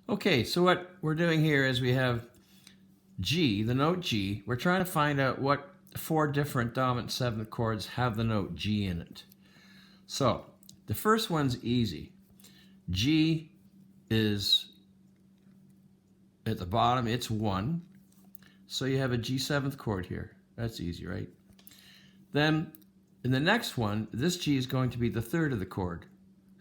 Okay, so what we're doing here is we have G, the note G. We're trying to find out what four different dominant seventh chords have the note G in it. So the first one's easy. G is at the bottom, it's 1. So you have a G seventh chord here. That's easy, right? Then in the next one, this G is going to be the third of the chord.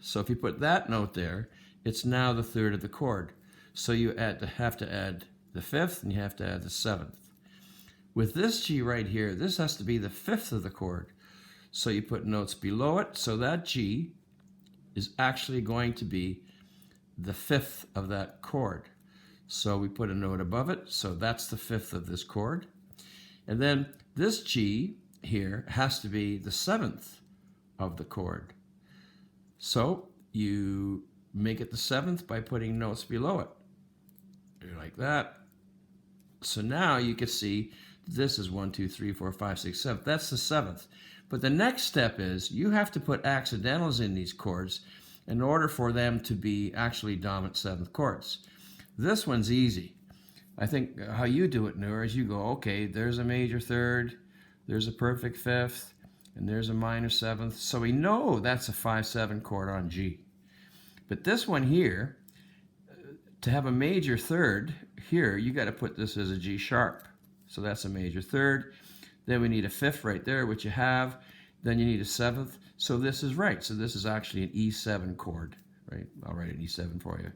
So if you put that note there, it's now the third of the chord. So you have to add the fifth and you have to add the seventh. With this G right here, this has to be the fifth of the chord. So you put notes below it, so that G is actually going to be the fifth of that chord. So we put a note above it, so that's the fifth of this chord. And then this G here has to be the seventh of the chord. So you make it the seventh by putting notes below it. Like that. So now you can see this is 1, 2, 3, 4, 5, 6, 7. That's the seventh. But the next step is you have to put accidentals in these chords in order for them to be actually dominant seventh chords. This one's easy. I think how you do it, Noor, is you go, okay, there's a major third, there's a perfect fifth, and there's a minor seventh. So we know that's a 5-7 chord on G. But this one here, to have a major third here, you got to put this as a G sharp. So that's a major third. Then we need a fifth right there, which you have. Then you need a seventh. So this is right. So this is actually an E7 chord, right? I'll write an E7 for you.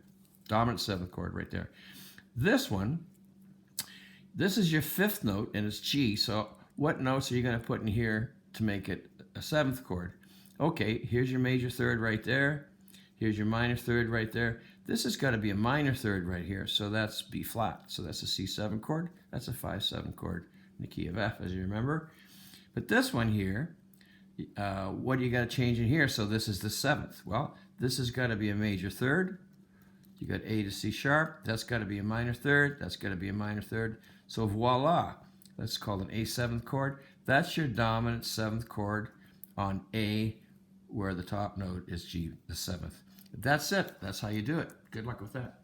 Dominant seventh chord right there. This one, this is your fifth note and it's G. So what notes are you going to put in here to make it a seventh chord? Okay, here's your major third right there. Here's your minor third right there. This has got to be a minor third right here. So that's B flat. So that's a C7 chord. That's a 5-7 chord in the key of F, as you remember. But this one here, what do you got to change in here? So this is the seventh. Well, this has got to be a major third. You got A to C sharp. That's got to be a minor third. That's got to be a minor third. So voila. That's called an A7th chord. That's your dominant seventh chord on A, where the top note is G, the seventh. That's it. That's how you do it. Good luck with that.